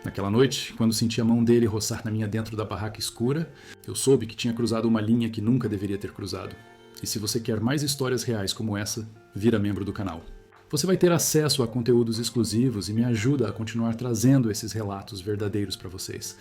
Naquela noite, quando senti a mão dele roçar na minha dentro da barraca escura, eu soube que tinha cruzado uma linha que nunca deveria ter cruzado. E se você quer mais histórias reais como essa, vira membro do canal. Você vai ter acesso a conteúdos exclusivos e me ajuda a continuar trazendo esses relatos verdadeiros para vocês.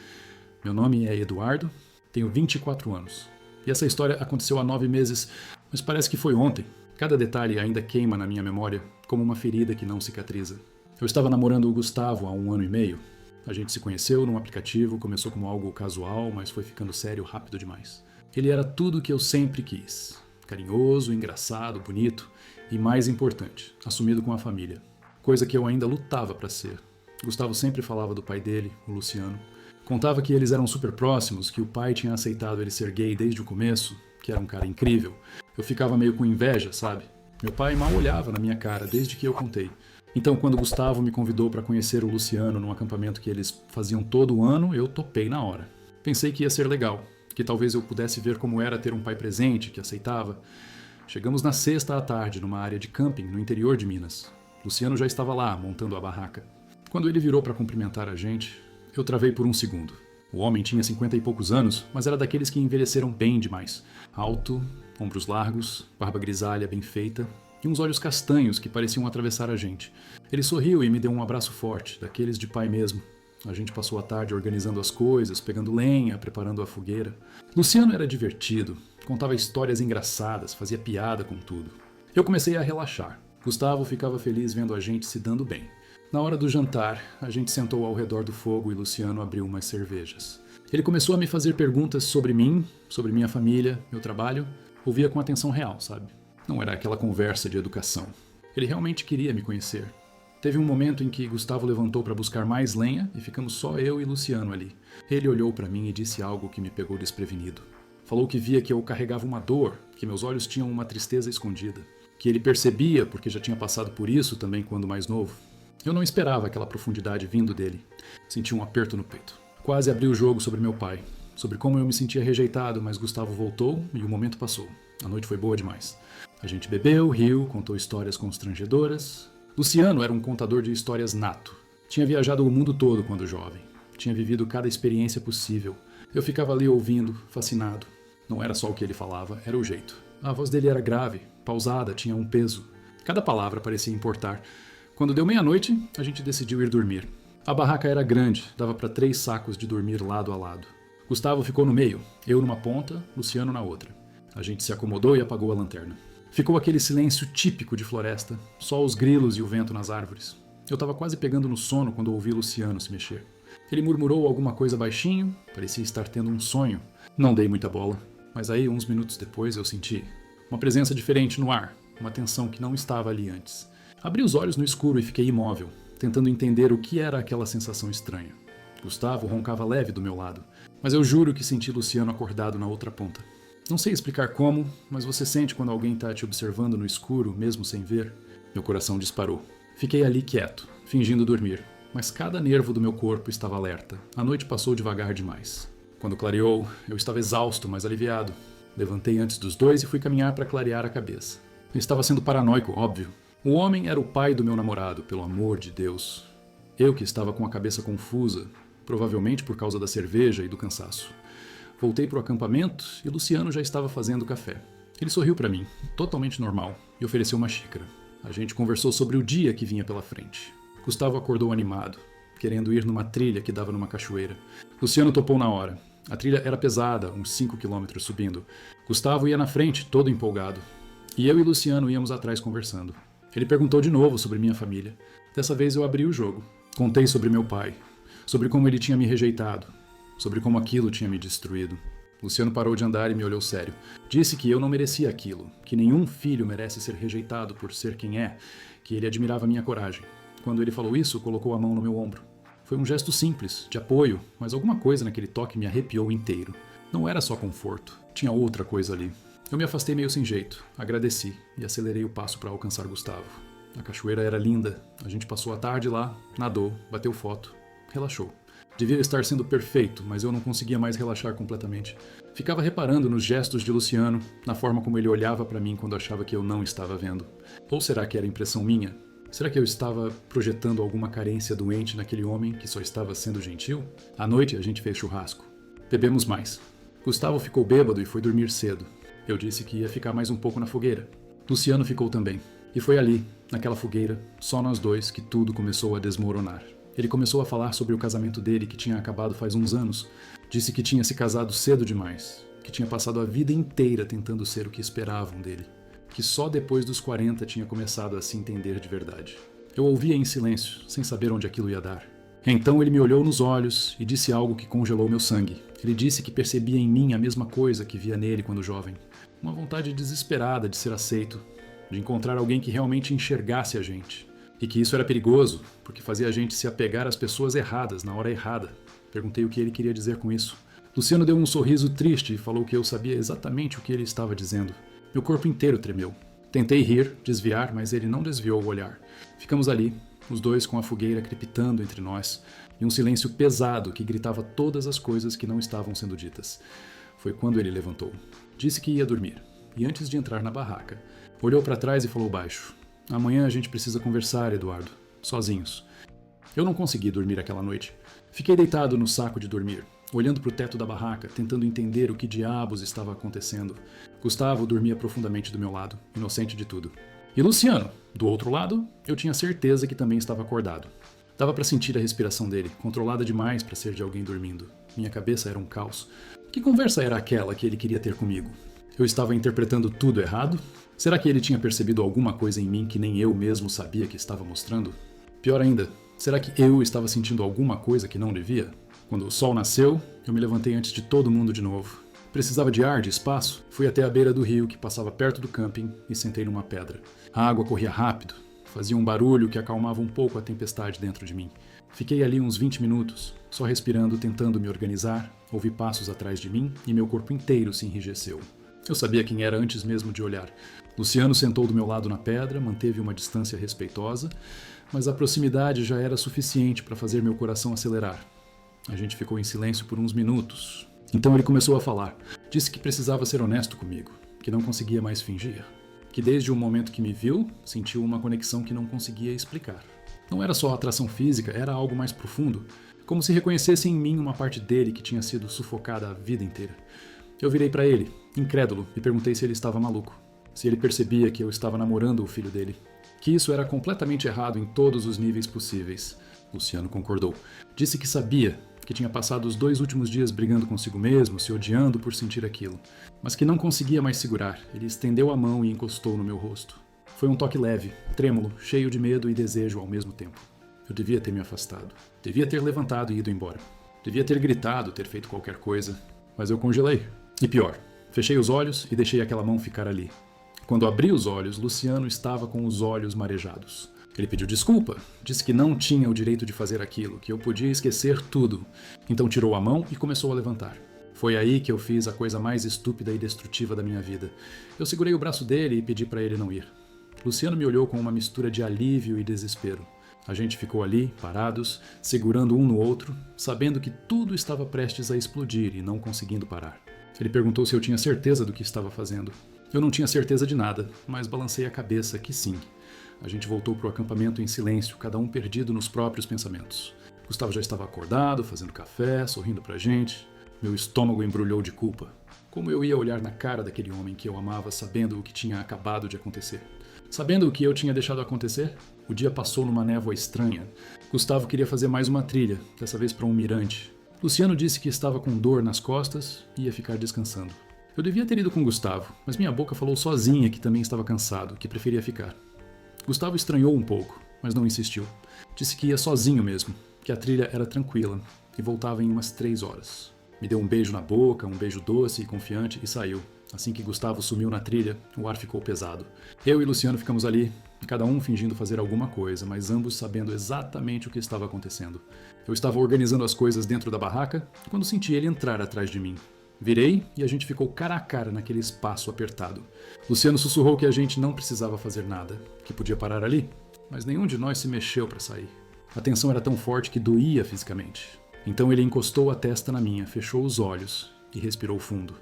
Meu nome é Eduardo, tenho 24 anos. E essa história aconteceu há 9 meses, mas parece que foi ontem. Cada detalhe ainda queima na minha memória, como uma ferida que não cicatriza. Eu estava namorando o Gustavo há 1 ano e meio. A gente se conheceu num aplicativo, começou como algo casual, mas foi ficando sério rápido demais. Ele era tudo o que eu sempre quis. Carinhoso, engraçado, bonito e, mais importante, assumido com a família. Coisa que eu ainda lutava para ser. Gustavo sempre falava do pai dele, o Luciano. Contava que eles eram super próximos, que o pai tinha aceitado ele ser gay desde o começo, que era um cara incrível. Eu ficava meio com inveja, sabe? Meu pai mal olhava na minha cara desde que eu contei. Então, quando Gustavo me convidou para conhecer o Luciano num acampamento que eles faziam todo ano, eu topei na hora. Pensei que ia ser legal, que talvez eu pudesse ver como era ter um pai presente, que aceitava. Chegamos na sexta à tarde, numa área de camping no interior de Minas. Luciano já estava lá, montando a barraca. Quando ele virou para cumprimentar a gente, eu travei por um segundo. O homem tinha 50 e poucos anos, mas era daqueles que envelheceram bem demais. Alto, ombros largos, barba grisalha bem feita e uns olhos castanhos que pareciam atravessar a gente. Ele sorriu e me deu um abraço forte, daqueles de pai mesmo. A gente passou a tarde organizando as coisas, pegando lenha, preparando a fogueira. Luciano era divertido, contava histórias engraçadas, fazia piada com tudo. Eu comecei a relaxar. Gustavo ficava feliz vendo a gente se dando bem. Na hora do jantar, a gente sentou ao redor do fogo e Luciano abriu umas cervejas. Ele começou a me fazer perguntas sobre mim, sobre minha família, meu trabalho. Ouvia com atenção real, sabe? Não era aquela conversa de educação. Ele realmente queria me conhecer. Teve um momento em que Gustavo levantou para buscar mais lenha e ficamos só eu e Luciano ali. Ele olhou para mim e disse algo que me pegou desprevenido. Falou que via que eu carregava uma dor, que meus olhos tinham uma tristeza escondida. Que ele percebia porque já tinha passado por isso também quando mais novo. Eu não esperava aquela profundidade vindo dele. Senti um aperto no peito. Quase abri o jogo sobre meu pai. Sobre como eu me sentia rejeitado, mas Gustavo voltou e o momento passou. A noite foi boa demais. A gente bebeu, riu, contou histórias constrangedoras. Luciano era um contador de histórias nato. Tinha viajado o mundo todo quando jovem. Tinha vivido cada experiência possível. Eu ficava ali ouvindo, fascinado. Não era só o que ele falava, era o jeito. A voz dele era grave, pausada, tinha um peso. Cada palavra parecia importar. Quando deu meia-noite, a gente decidiu ir dormir. A barraca era grande, dava para 3 sacos de dormir lado a lado. Gustavo ficou no meio, eu numa ponta, Luciano na outra. A gente se acomodou e apagou a lanterna. Ficou aquele silêncio típico de floresta, só os grilos e o vento nas árvores. Eu estava quase pegando no sono quando ouvi Luciano se mexer. Ele murmurou alguma coisa baixinho, parecia estar tendo um sonho. Não dei muita bola, mas aí, uns minutos depois, eu senti uma presença diferente no ar, uma tensão que não estava ali antes. Abri os olhos no escuro e fiquei imóvel, tentando entender o que era aquela sensação estranha. Gustavo roncava leve do meu lado, mas eu juro que senti Luciano acordado na outra ponta. Não sei explicar como, mas você sente quando alguém está te observando no escuro, mesmo sem ver? Meu coração disparou. Fiquei ali quieto, fingindo dormir, mas cada nervo do meu corpo estava alerta. A noite passou devagar demais. Quando clareou, eu estava exausto, mas aliviado. Levantei antes dos dois e fui caminhar para clarear a cabeça. Eu estava sendo paranoico, óbvio. O homem era o pai do meu namorado, pelo amor de Deus. Eu que estava com a cabeça confusa, provavelmente por causa da cerveja e do cansaço. Voltei para o acampamento e Luciano já estava fazendo café. Ele sorriu para mim, totalmente normal, e ofereceu uma xícara. A gente conversou sobre o dia que vinha pela frente. Gustavo acordou animado, querendo ir numa trilha que dava numa cachoeira. Luciano topou na hora. A trilha era pesada, uns 5 quilômetros subindo. Gustavo ia na frente, todo empolgado. E eu e Luciano íamos atrás conversando. Ele perguntou de novo sobre minha família. Dessa vez eu abri o jogo. Contei sobre meu pai, sobre como ele tinha me rejeitado, sobre como aquilo tinha me destruído. Luciano parou de andar e me olhou sério. Disse que eu não merecia aquilo, que nenhum filho merece ser rejeitado por ser quem é, que ele admirava minha coragem. Quando ele falou isso, colocou a mão no meu ombro. Foi um gesto simples, de apoio, mas alguma coisa naquele toque me arrepiou inteiro. Não era só conforto, tinha outra coisa ali. Eu me afastei meio sem jeito, agradeci e acelerei o passo para alcançar Gustavo. A cachoeira era linda, a gente passou a tarde lá, nadou, bateu foto, relaxou. Devia estar sendo perfeito, mas eu não conseguia mais relaxar completamente. Ficava reparando nos gestos de Luciano, na forma como ele olhava para mim quando achava que eu não estava vendo. Ou será que era impressão minha? Será que eu estava projetando alguma carência doente naquele homem que só estava sendo gentil? À noite a gente fez churrasco. Bebemos mais. Gustavo ficou bêbado e foi dormir cedo. Eu disse que ia ficar mais um pouco na fogueira. Luciano ficou também. E foi ali, naquela fogueira, só nós dois, que tudo começou a desmoronar. Ele começou a falar sobre o casamento dele, que tinha acabado faz uns anos. Disse que tinha se casado cedo demais, que tinha passado a vida inteira tentando ser o que esperavam dele, que só depois dos 40 tinha começado a se entender de verdade. Eu ouvia em silêncio, sem saber onde aquilo ia dar. Então ele me olhou nos olhos e disse algo que congelou meu sangue. Ele disse que percebia em mim a mesma coisa que via nele quando jovem. Uma vontade desesperada de ser aceito, de encontrar alguém que realmente enxergasse a gente. E que isso era perigoso, porque fazia a gente se apegar às pessoas erradas, na hora errada. Perguntei o que ele queria dizer com isso. Luciano deu um sorriso triste e falou que eu sabia exatamente o que ele estava dizendo. Meu corpo inteiro tremeu. Tentei rir, desviar, mas ele não desviou o olhar. Ficamos ali, os dois com a fogueira crepitando entre nós, e um silêncio pesado que gritava todas as coisas que não estavam sendo ditas. Foi quando ele levantou. Disse que ia dormir, e antes de entrar na barraca, olhou para trás e falou baixo: "Amanhã a gente precisa conversar, Eduardo, sozinhos." Eu não consegui dormir aquela noite. Fiquei deitado no saco de dormir, olhando para o teto da barraca, tentando entender o que diabos estava acontecendo. Gustavo dormia profundamente do meu lado, inocente de tudo. E Luciano, do outro lado, eu tinha certeza que também estava acordado. Dava para sentir a respiração dele, controlada demais para ser de alguém dormindo. Minha cabeça era um caos. Que conversa era aquela que ele queria ter comigo? Eu estava interpretando tudo errado? Será que ele tinha percebido alguma coisa em mim que nem eu mesmo sabia que estava mostrando? Pior ainda, será que eu estava sentindo alguma coisa que não devia? Quando o sol nasceu, eu me levantei antes de todo mundo de novo. Precisava de ar, de espaço. Fui até a beira do rio que passava perto do camping e sentei numa pedra. A água corria rápido, fazia um barulho que acalmava um pouco a tempestade dentro de mim. Fiquei ali uns 20 minutos, só respirando, tentando me organizar. Ouvi passos atrás de mim e meu corpo inteiro se enrijeceu. Eu sabia quem era antes mesmo de olhar. Luciano sentou do meu lado na pedra, manteve uma distância respeitosa, mas a proximidade já era suficiente para fazer meu coração acelerar. A gente ficou em silêncio por uns minutos. Então ele começou a falar. Disse que precisava ser honesto comigo, que não conseguia mais fingir. Que desde o momento que me viu, sentiu uma conexão que não conseguia explicar. Não era só atração física, era algo mais profundo, como se reconhecesse em mim uma parte dele que tinha sido sufocada a vida inteira. Eu virei para ele, incrédulo, e perguntei se ele estava maluco, se ele percebia que eu estava namorando o filho dele, que isso era completamente errado em todos os níveis possíveis. Luciano concordou. Disse que sabia, que tinha passado os 2 últimos dias brigando consigo mesmo, se odiando por sentir aquilo, mas que não conseguia mais segurar. Ele estendeu a mão e encostou no meu rosto. Foi um toque leve, trêmulo, cheio de medo e desejo ao mesmo tempo. Eu devia ter me afastado. Devia ter levantado e ido embora. Devia ter gritado, ter feito qualquer coisa. Mas eu congelei. E pior, fechei os olhos e deixei aquela mão ficar ali. Quando abri os olhos, Luciano estava com os olhos marejados. Ele pediu desculpa, disse que não tinha o direito de fazer aquilo, que eu podia esquecer tudo. Então tirou a mão e começou a levantar. Foi aí que eu fiz a coisa mais estúpida e destrutiva da minha vida. Eu segurei o braço dele e pedi para ele não ir. Luciano me olhou com uma mistura de alívio e desespero. A gente ficou ali, parados, segurando um no outro, sabendo que tudo estava prestes a explodir e não conseguindo parar. Ele perguntou se eu tinha certeza do que estava fazendo. Eu não tinha certeza de nada, mas balancei a cabeça que sim. A gente voltou para o acampamento em silêncio, cada um perdido nos próprios pensamentos. Gustavo já estava acordado, fazendo café, sorrindo pra gente. Meu estômago embrulhou de culpa. Como eu ia olhar na cara daquele homem que eu amava sabendo o que tinha acabado de acontecer? Sabendo o que eu tinha deixado acontecer? O dia passou numa névoa estranha. Gustavo queria fazer mais uma trilha, dessa vez para um mirante. Luciano disse que estava com dor nas costas e ia ficar descansando. Eu devia ter ido com Gustavo, mas minha boca falou sozinha que também estava cansado, que preferia ficar. Gustavo estranhou um pouco, mas não insistiu. Disse que ia sozinho mesmo, que a trilha era tranquila e voltava em umas 3 horas. Me deu um beijo na boca, um beijo doce e confiante e saiu. Assim que Gustavo sumiu na trilha, o ar ficou pesado. Eu e Luciano ficamos ali, cada um fingindo fazer alguma coisa, mas ambos sabendo exatamente o que estava acontecendo. Eu estava organizando as coisas dentro da barraca quando senti ele entrar atrás de mim. Virei e a gente ficou cara a cara naquele espaço apertado. Luciano sussurrou que a gente não precisava fazer nada, que podia parar ali, mas nenhum de nós se mexeu para sair. A tensão era tão forte que doía fisicamente. Então ele encostou a testa na minha, fechou os olhos e respirou fundo.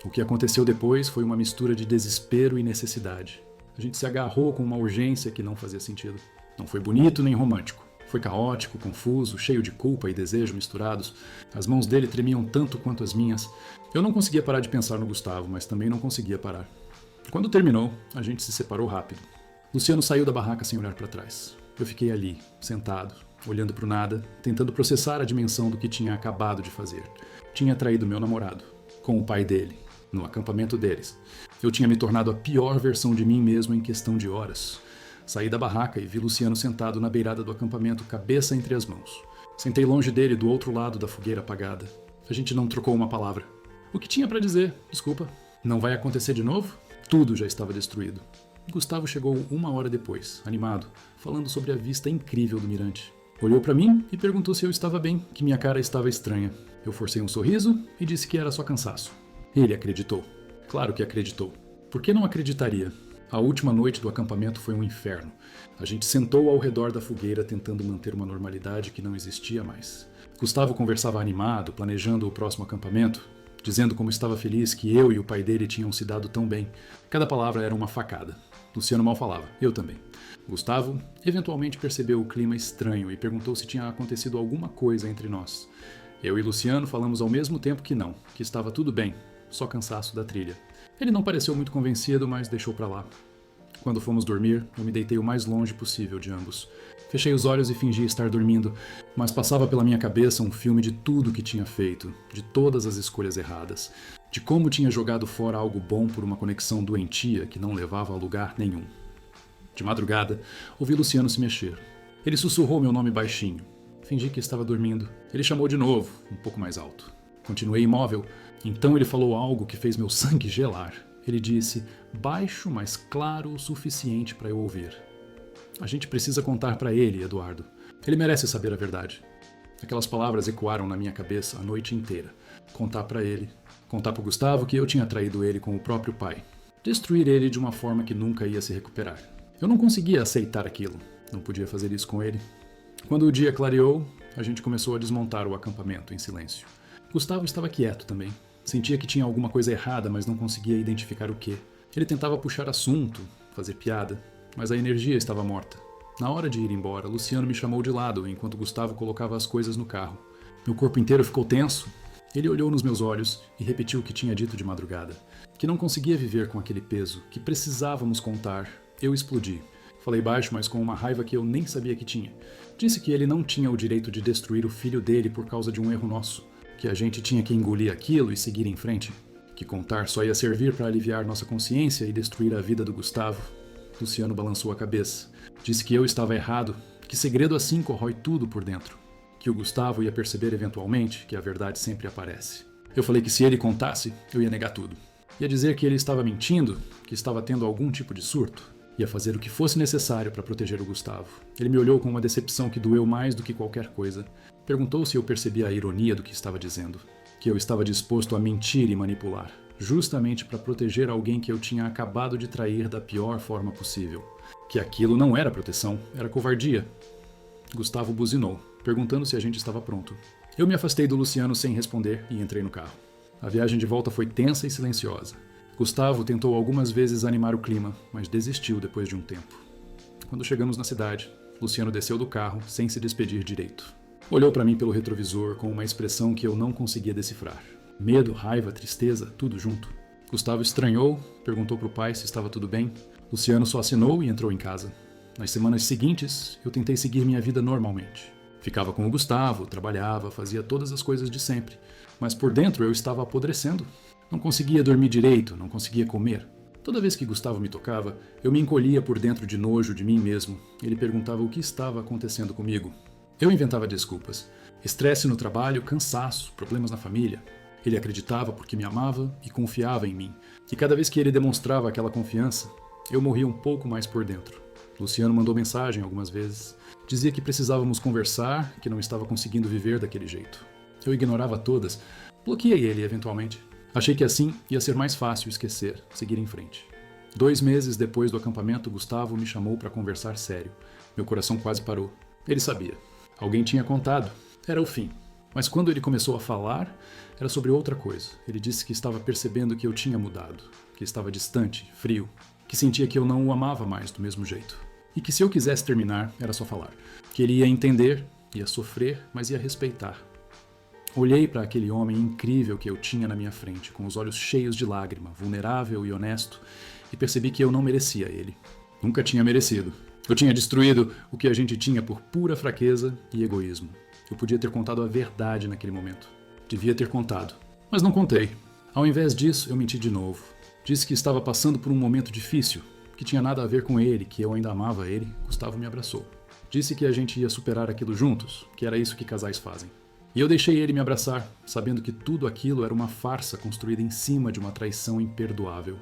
O que aconteceu depois foi uma mistura de desespero e necessidade. A gente se agarrou com uma urgência que não fazia sentido. Não foi bonito nem romântico. Foi caótico, confuso, cheio de culpa e desejo misturados. As mãos dele tremiam tanto quanto as minhas. Eu não conseguia parar de pensar no Gustavo, mas também não conseguia parar. Quando terminou, a gente se separou rápido. Luciano saiu da barraca sem olhar para trás. Eu fiquei ali, sentado, olhando para o nada, tentando processar a dimensão do que tinha acabado de fazer. Tinha traído meu namorado, com o pai dele, no acampamento deles. Eu tinha me tornado a pior versão de mim mesmo em questão de horas. Saí da barraca e vi Luciano sentado na beirada do acampamento, cabeça entre as mãos. Sentei longe dele, do outro lado da fogueira apagada. A gente não trocou uma palavra. O que tinha para dizer? Desculpa. Não vai acontecer de novo? Tudo já estava destruído. Gustavo chegou 1 hora depois, animado, falando sobre a vista incrível do mirante. Olhou para mim e perguntou se eu estava bem, que minha cara estava estranha. Eu forcei um sorriso e disse que era só cansaço. Ele acreditou. Claro que acreditou. Por que não acreditaria? A última noite do acampamento foi um inferno. A gente sentou ao redor da fogueira tentando manter uma normalidade que não existia mais. Gustavo conversava animado, planejando o próximo acampamento, dizendo como estava feliz que eu e o pai dele tinham se dado tão bem. Cada palavra era uma facada. Luciano mal falava, eu também. Gustavo eventualmente percebeu o clima estranho e perguntou se tinha acontecido alguma coisa entre nós. Eu e Luciano falamos ao mesmo tempo que não, que estava tudo bem, só cansaço da trilha. Ele não pareceu muito convencido, mas deixou pra lá. Quando fomos dormir, eu me deitei o mais longe possível de ambos. Fechei os olhos e fingi estar dormindo, mas passava pela minha cabeça um filme de tudo que tinha feito, de todas as escolhas erradas, de como tinha jogado fora algo bom por uma conexão doentia que não levava a lugar nenhum. De madrugada, ouvi Luciano se mexer. Ele sussurrou meu nome baixinho. Fingi que estava dormindo. Ele chamou de novo, um pouco mais alto. Continuei imóvel. Então ele falou algo que fez meu sangue gelar. Ele disse, baixo, mas claro o suficiente para eu ouvir. A gente precisa contar para ele, Eduardo. Ele merece saber a verdade. Aquelas palavras ecoaram na minha cabeça a noite inteira. Contar para ele. Contar para Gustavo que eu tinha traído ele com o próprio pai. Destruir ele de uma forma que nunca ia se recuperar. Eu não conseguia aceitar aquilo. Não podia fazer isso com ele. Quando o dia clareou, a gente começou a desmontar o acampamento em silêncio. Gustavo estava quieto também. Sentia que tinha alguma coisa errada, mas não conseguia identificar o quê. Ele tentava puxar assunto, fazer piada, mas a energia estava morta. Na hora de ir embora, Luciano me chamou de lado, enquanto Gustavo colocava as coisas no carro. Meu corpo inteiro ficou tenso. Ele olhou nos meus olhos e repetiu o que tinha dito de madrugada. Que não conseguia viver com aquele peso, que precisávamos contar. Eu explodi. Falei baixo, mas com uma raiva que eu nem sabia que tinha. Disse que ele não tinha o direito de destruir o filho dele por causa de um erro nosso. Que a gente tinha que engolir aquilo e seguir em frente. Que contar só ia servir para aliviar nossa consciência e destruir a vida do Gustavo. Luciano balançou a cabeça. Disse que eu estava errado, que segredo assim corrói tudo por dentro. Que o Gustavo ia perceber eventualmente que a verdade sempre aparece. Eu falei que se ele contasse, eu ia negar tudo. Ia dizer que ele estava mentindo, que estava tendo algum tipo de surto. Ia fazer o que fosse necessário para proteger o Gustavo. Ele me olhou com uma decepção que doeu mais do que qualquer coisa. Perguntou se eu percebia a ironia do que estava dizendo. Que eu estava disposto a mentir e manipular, justamente para proteger alguém que eu tinha acabado de trair da pior forma possível. Que aquilo não era proteção, era covardia. Gustavo buzinou, perguntando se a gente estava pronto. Eu me afastei do Luciano sem responder e entrei no carro. A viagem de volta foi tensa e silenciosa. Gustavo tentou algumas vezes animar o clima, mas desistiu depois de um tempo. Quando chegamos na cidade, Luciano desceu do carro sem se despedir direito. Olhou para mim pelo retrovisor com uma expressão que eu não conseguia decifrar. Medo, raiva, tristeza, tudo junto. Gustavo estranhou, perguntou para o pai se estava tudo bem. Luciano só assinou e entrou em casa. Nas semanas seguintes, eu tentei seguir minha vida normalmente. Ficava com o Gustavo, trabalhava, fazia todas as coisas de sempre. Mas por dentro eu estava apodrecendo. Não conseguia dormir direito, não conseguia comer. Toda vez que Gustavo me tocava, eu me encolhia por dentro de nojo de mim mesmo. Ele perguntava o que estava acontecendo comigo. Eu inventava desculpas. Estresse no trabalho, cansaço, problemas na família. Ele acreditava porque me amava e confiava em mim. E cada vez que ele demonstrava aquela confiança, eu morria um pouco mais por dentro. Luciano mandou mensagem algumas vezes. Dizia que precisávamos conversar, que não estava conseguindo viver daquele jeito. Eu ignorava todas. Bloqueei ele eventualmente. Achei que assim ia ser mais fácil esquecer, seguir em frente. 2 meses depois do acampamento, Gustavo me chamou para conversar sério. Meu coração quase parou. Ele sabia. Alguém tinha contado. Era o fim. Mas quando ele começou a falar, era sobre outra coisa. Ele disse que estava percebendo que eu tinha mudado, que estava distante, frio, que que sentia que eu não o amava mais do mesmo jeito. E que se eu quisesse terminar, era só falar. Que ele ia entender, ia sofrer, mas ia respeitar. Olhei para aquele homem incrível que eu tinha na minha frente, com os olhos cheios de lágrima, vulnerável e honesto, e percebi que eu não merecia ele. Nunca tinha merecido. Eu tinha destruído o que a gente tinha por pura fraqueza e egoísmo. Eu podia ter contado a verdade naquele momento. Devia ter contado, mas não contei. Ao invés disso, eu menti de novo. Disse que estava passando por um momento difícil, que tinha nada a ver com ele, que eu ainda amava ele. Gustavo me abraçou. Disse que a gente ia superar aquilo juntos, que era isso que casais fazem. E eu deixei ele me abraçar, sabendo que tudo aquilo era uma farsa construída em cima de uma traição imperdoável.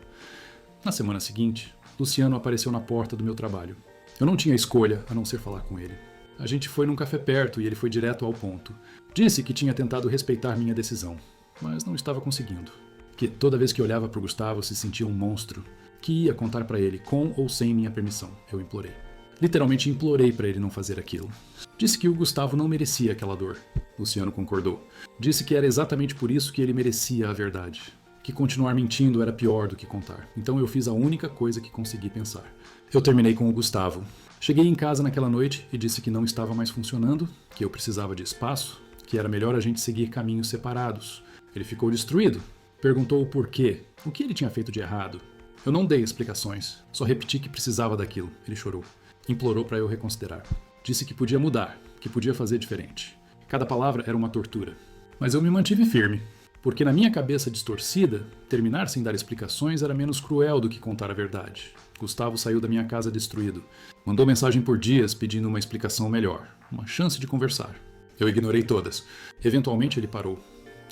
Na semana seguinte, Luciano apareceu na porta do meu trabalho. Eu não tinha escolha a não ser falar com ele. A gente foi num café perto e ele foi direto ao ponto. Disse que tinha tentado respeitar minha decisão, mas não estava conseguindo. Que toda vez que olhava para o Gustavo se sentia um monstro, que ia contar para ele com ou sem minha permissão. Eu implorei. Literalmente implorei para ele não fazer aquilo. Disse que o Gustavo não merecia aquela dor. Luciano concordou. Disse que era exatamente por isso que ele merecia a verdade. Que continuar mentindo era pior do que contar. Então eu fiz a única coisa que consegui pensar. Eu terminei com o Gustavo. Cheguei em casa naquela noite e disse que não estava mais funcionando, que eu precisava de espaço, que era melhor a gente seguir caminhos separados. Ele ficou destruído. Perguntou o porquê, o que ele tinha feito de errado. Eu não dei explicações, só repeti que precisava daquilo. Ele chorou. Implorou para eu reconsiderar. Disse que podia mudar, que podia fazer diferente. Cada palavra era uma tortura. Mas eu me mantive firme, porque na minha cabeça distorcida, terminar sem dar explicações era menos cruel do que contar a verdade. Gustavo saiu da minha casa destruído. Mandou mensagem por dias pedindo uma explicação melhor, uma chance de conversar. Eu ignorei todas. Eventualmente ele parou.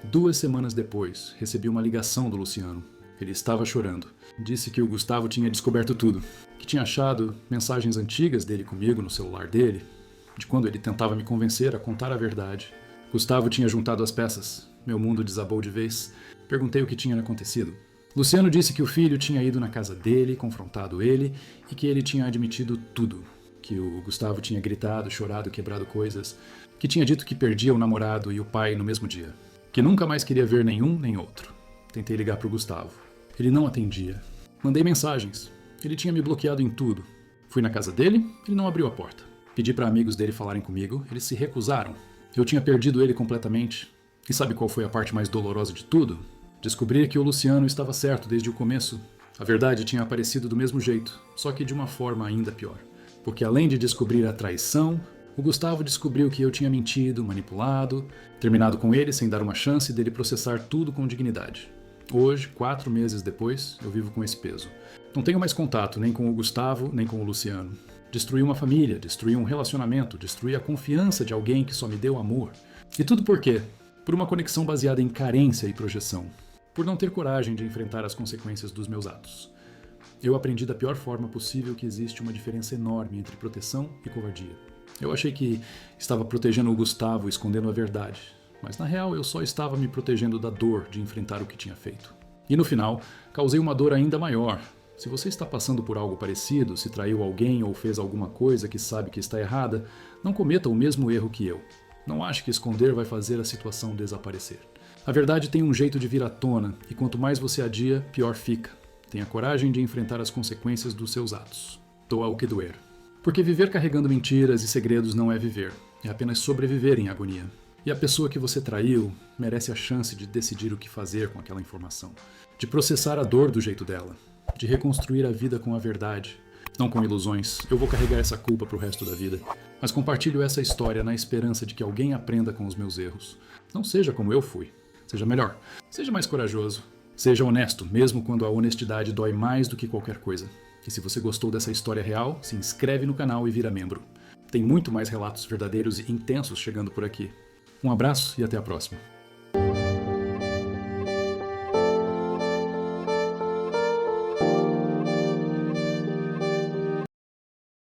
2 semanas depois, recebi uma ligação do Luciano. Ele estava chorando. Disse que o Gustavo tinha descoberto tudo. Que tinha achado mensagens antigas dele comigo no celular dele, de quando ele tentava me convencer a contar a verdade. Gustavo tinha juntado as peças. Meu mundo desabou de vez. Perguntei o que tinha acontecido. Luciano disse que o filho tinha ido na casa dele, confrontado ele, e que ele tinha admitido tudo. Que o Gustavo tinha gritado, chorado, quebrado coisas. Que tinha dito que perdia o namorado e o pai no mesmo dia. Que nunca mais queria ver nenhum nem outro. Tentei ligar para o Gustavo. Ele não atendia. Mandei mensagens. Ele tinha me bloqueado em tudo. Fui na casa dele, ele não abriu a porta. Pedi para amigos dele falarem comigo, eles se recusaram. Eu tinha perdido ele completamente. E sabe qual foi a parte mais dolorosa de tudo? Descobrir que o Luciano estava certo desde o começo. A verdade tinha aparecido do mesmo jeito, só que de uma forma ainda pior. Porque além de descobrir a traição, o Gustavo descobriu que eu tinha mentido, manipulado, terminado com ele sem dar uma chance dele processar tudo com dignidade. Hoje, 4 meses depois, eu vivo com esse peso. Não tenho mais contato nem com o Gustavo, nem com o Luciano. Destruí uma família, destruí um relacionamento, destruí a confiança de alguém que só me deu amor. E tudo por quê? Por uma conexão baseada em carência e projeção. Por não ter coragem de enfrentar as consequências dos meus atos. Eu aprendi da pior forma possível que existe uma diferença enorme entre proteção e covardia. Eu achei que estava protegendo o Gustavo, escondendo a verdade. Mas na real eu só estava me protegendo da dor de enfrentar o que tinha feito. E no final, causei uma dor ainda maior. Se você está passando por algo parecido, se traiu alguém ou fez alguma coisa que sabe que está errada, não cometa o mesmo erro que eu. Não ache que esconder vai fazer a situação desaparecer. A verdade tem um jeito de vir à tona, e quanto mais você adia, pior fica. Tenha coragem de enfrentar as consequências dos seus atos. Doa o que doer. Porque viver carregando mentiras e segredos não é viver, é apenas sobreviver em agonia. E a pessoa que você traiu merece a chance de decidir o que fazer com aquela informação. De processar a dor do jeito dela. De reconstruir a vida com a verdade. Não com ilusões. Eu vou carregar essa culpa pro resto da vida. Mas compartilho essa história na esperança de que alguém aprenda com os meus erros. Não seja como eu fui. Seja melhor. Seja mais corajoso. Seja honesto, mesmo quando a honestidade dói mais do que qualquer coisa. E se você gostou dessa história real, se inscreve no canal e vira membro. Tem muito mais relatos verdadeiros e intensos chegando por aqui. Um abraço e até a próxima.